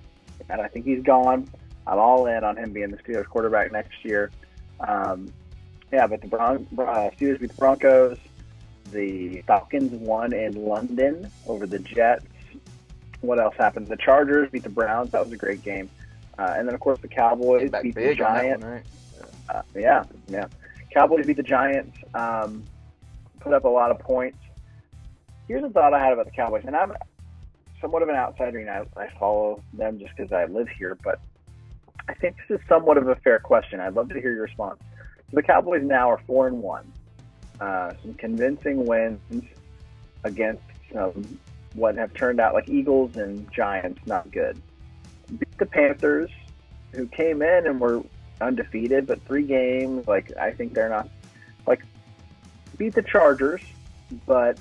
think he's gone. I'm all in on him being the Steelers quarterback next year. But the Steelers beat the Broncos. The Falcons won in London over the Jets. What else happened? The Chargers beat the Browns. That was a great game. And then, of course, the Cowboys beat the Giants. One, right? Yeah. Cowboys beat the Giants. Put up a lot of points. Here's a thought I had about the Cowboys, and I'm somewhat of an outsider, and I follow them just because I live here, but I think this is somewhat of a fair question. I'd love to hear your response. So the Cowboys now are 4-1. Some convincing wins against what have turned out like Eagles and Giants, not good. Beat the Panthers, who came in and were undefeated, but 3 games, I think they're not, beat the Chargers, but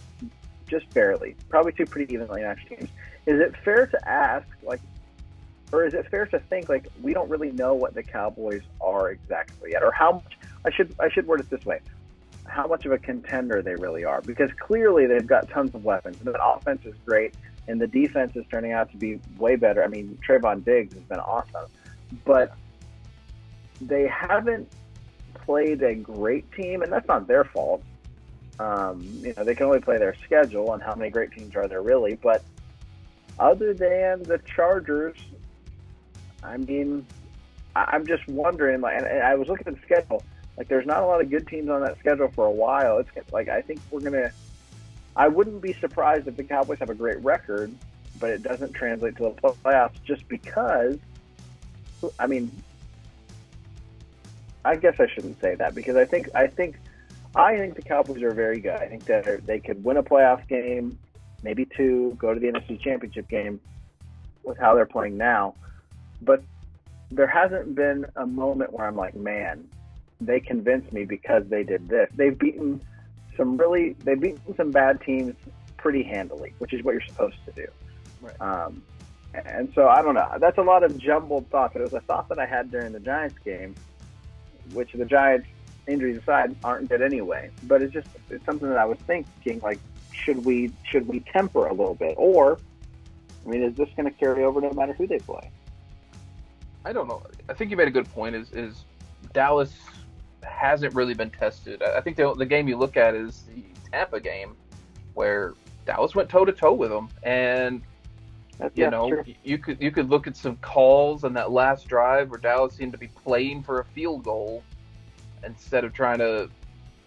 just barely. Probably 2 pretty evenly matched teams. Is it fair to ask, or is it fair to think, we don't really know what the Cowboys are exactly yet, or how much, I should word it this way, how much of a contender they really are? Because clearly they've got tons of weapons. The offense is great, and the defense is turning out to be way better. I mean, Trayvon Diggs has been awesome, but they haven't played a great team, and that's not their fault. They can only play their schedule, and how many great teams are there really? But other than the Chargers, I mean, I'm just wondering. And I was looking at the schedule. There's not a lot of good teams on that schedule for a while. It's I think we're gonna. I wouldn't be surprised if the Cowboys have a great record, but it doesn't translate to the playoffs just because. I mean, I guess I shouldn't say that because I think the Cowboys are very good. I think that they could win a playoff game, maybe 2, go to the NFC Championship game with how they're playing now. But there hasn't been a moment where I'm like, man, they convinced me because they did this. They've beaten some bad teams pretty handily, which is what you're supposed to do. Right. And so I don't know. That's a lot of jumbled thoughts. It was a thought that I had during the Giants game, which the Giants, injuries aside, aren't good anyway. But it's something that I was thinking, should we temper a little bit? Or, I mean, is this going to carry over no matter who they play? I don't know. I think you made a good point. Is Dallas hasn't really been tested. I think the game you look at is the Tampa game, where Dallas went toe to toe with them, and true. you could look at some calls on that last drive where Dallas seemed to be playing for a field goal instead of trying to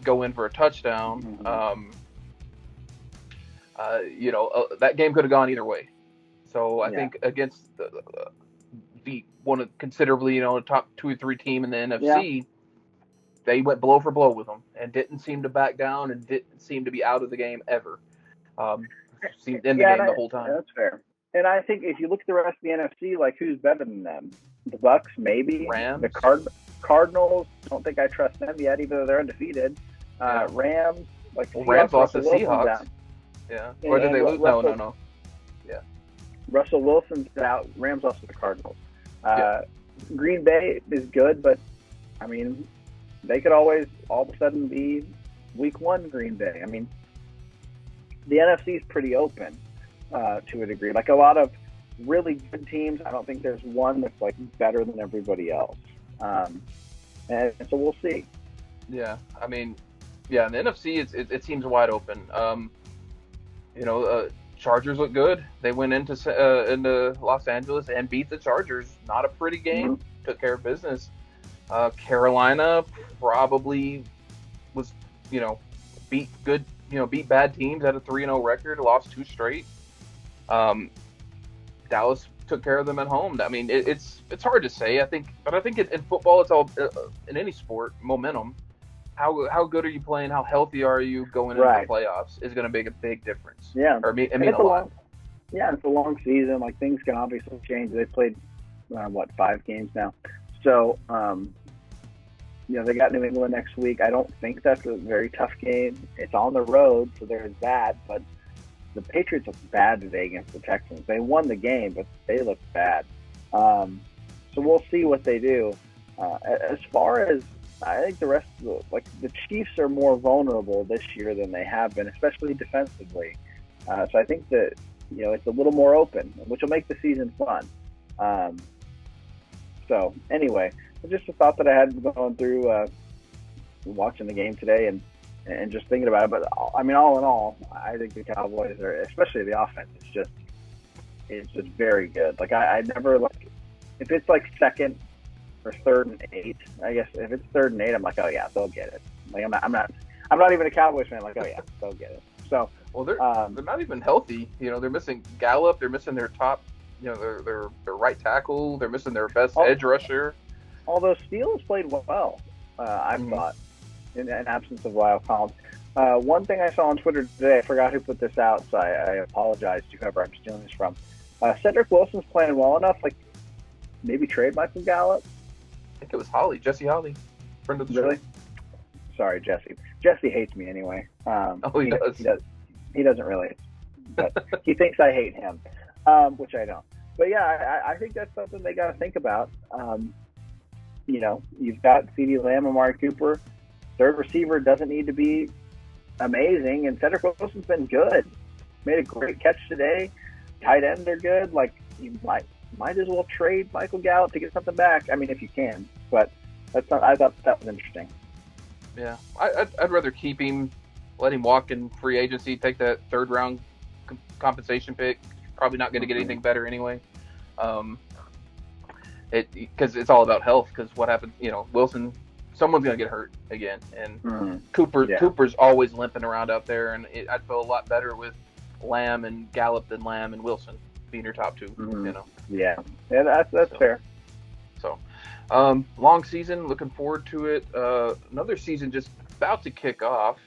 go in for a touchdown. Mm-hmm. That game could have gone either way. So I Yeah. think against the one of considerably, top 2 or 3 team in the Yeah. NFC, they went blow for blow with them and didn't seem to back down and didn't seem to be out of the game ever. Um, Seemed in the Yeah, game the whole time. that's fair. And I think if you look at the rest of the NFC, like who's better than them? The Bucks, maybe. The Rams, Cardinals. Don't think I trust them yet, even though they're undefeated. yeah. Rams, like the Well, Seahawks. Rams lost to Russell Wilson's Seahawks. out. Yeah. And, Or did they lose? Russell, No. Yeah. Russell Wilson's out. Rams lost to the Cardinals. Yeah. Green Bay is good, but I mean, they could always all of a sudden be Week 1 Green Bay. I mean, the NFC is pretty open to a degree. Like a lot of really good teams, I don't think there's one that's like better than everybody else. And so we'll see. Yeah. I mean, yeah. In the NFC, it seems wide open. Chargers look good. They went into Los Angeles and beat the Chargers. Not a pretty game. Mm-hmm. Took care of business. Carolina probably was, beat bad teams, had a 3-0 record, lost 2 straight. Dallas took care of them at home. I mean, it's hard to say. I think in football, it's all in any sport, momentum. How good are you playing? How healthy are you going into the playoffs is going to make a big difference. Yeah, or mean a lot. It's a long season. Like things can obviously change. They played 5 games now, so they got New England next week. I don't think that's a very tough game. It's on the road, so there's that. But the Patriots look bad today against the Texans. They won the game, but they look bad. So we'll see what they do. As far as I think the rest of the Chiefs are more vulnerable this year than they have been, especially defensively. So I think that it's a little more open, which will make the season fun. So anyway, just a thought that I had going through watching the game today and just thinking about it. But I mean, all in all, I think the Cowboys are, especially the offense, it's just very good. Like I never if it's like second or 3rd and 8. I guess if it's 3rd and 8, I'm like, oh yeah, they'll get it. Like I'm not even a Cowboys fan. Like, oh yeah, they'll get it. So they're not even healthy. They're missing Gallup. They're missing their top. Their right tackle. They're missing their best edge rusher. Although Steele has played well, I thought, in absence of Lyle Collins. One thing I saw on Twitter today, I forgot who put this out, so I apologize to whoever I'm stealing this from. Cedric Wilson's playing well enough, like maybe trade Michael Gallup. I think it was Jesse Holly, friend of the really? show. Sorry, Jesse. Jesse hates me anyway. He does. He doesn't really, but he thinks I hate him, which I don't. But yeah, I think that's something they got to think about. You've got CeeDee Lamb, Amari Cooper. Third receiver doesn't need to be amazing, and Cedric Wilson's been good. Made a great catch today. Tight ends are good. Like you might as well trade Michael Gallup to get something back. I mean, if you can, but I thought that was interesting. Yeah, I'd rather keep him, let him walk in free agency, take that 3rd round compensation pick. Probably not going to get anything better anyway. Because it's all about health. Because what happens, Wilson, someone's going to get hurt again, and Cooper's always limping around out there, and I'd feel a lot better with Lamb and Gallup than Lamb and Wilson being your top 2. Yeah, that's fair. So, long season, looking forward to it. Another season just about to kick off.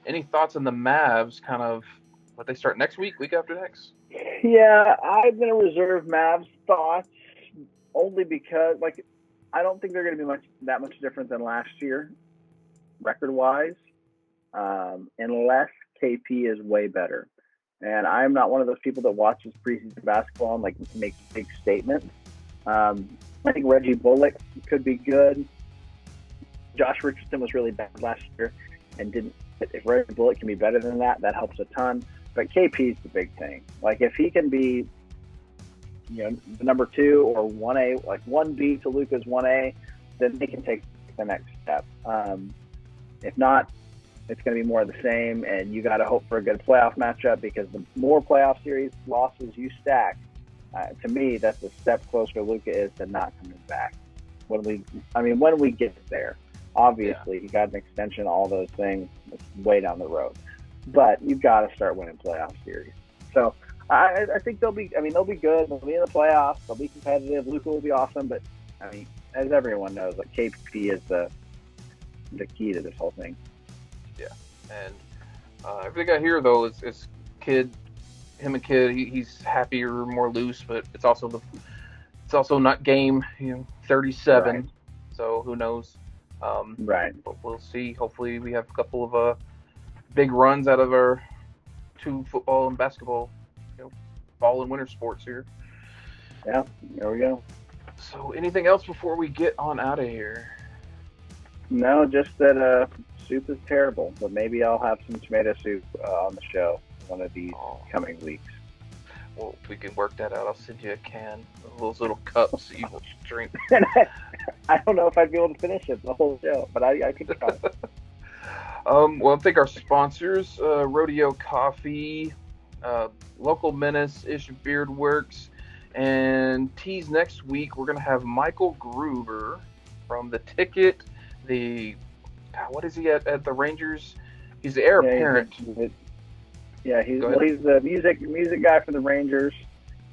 Any thoughts on the Mavs? Kind of what they start next week after next? Yeah, I'm going to reserve Mavs thoughts only because, I don't think they're going to be that much different than last year, record-wise, unless KP is way better. And I'm not one of those people that watches preseason basketball and makes big statements. I think Reggie Bullock could be good. Josh Richardson was really bad last year and didn't. If Reggie Bullock can be better than that, that helps a ton. But KP is the big thing. If he can be, the number 2 or 1A, 1B to Luka's 1A, then they can take the next step. If not, it's going to be more of the same, and you got to hope for a good playoff matchup because the more playoff series losses you stack, to me, that's a step closer Luka is to not coming back when we get there. Yeah. Obviously, he got an extension, all those things. It's way down the road, but you've got to start winning playoff series. So I think they'll be. I mean, they'll be good. They'll be in the playoffs. They'll be competitive. Luka will be awesome. But I mean, as everyone knows, like KP is the key to this whole thing. Yeah. And everything I hear though is Kid, him and Kid, he's happier, more loose, but it's also not game, 37. Right. So who knows? Right. But we'll see. Hopefully, we have a couple of big runs out of our two football and basketball, fall and winter sports here. Yeah. There we go. So, anything else before we get on out of here? No, just that soup is terrible, but maybe I'll have some tomato soup on the show one of these coming weeks. Well, we can work that out. I'll send you a can of those little cups that you will drink. I don't know if I'd be able to finish it the whole show, but I could try. Well, I think our sponsors, Rodeo Coffee, Local Menace, Ish Beard Works, and tease next week, we're going to have Michael Gruber from The Ticket, what is he at the Rangers? He's the heir apparent. He's the music guy for the Rangers.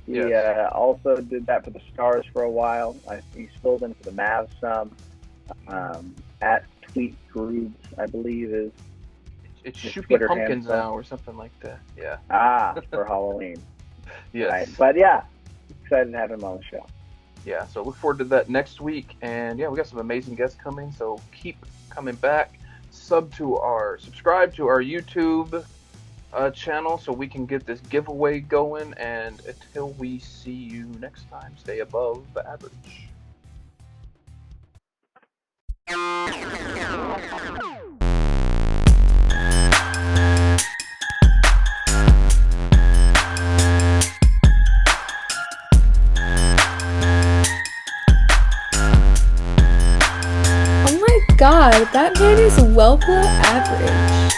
He also did that for the Stars for a while. He's filled in for the Mavs some. At Tweet Grooves, I believe is. It's Shoopy Pumpkins now or something like that. Yeah. For Halloween. Yes. Right. But yeah, excited to have him on the show. Yeah, so look forward to that next week. And yeah, we got some amazing guests coming, so keep coming back. Subscribe to our YouTube channel so we can get this giveaway going. And until we see you next time, stay above the average. God, that man is well below average.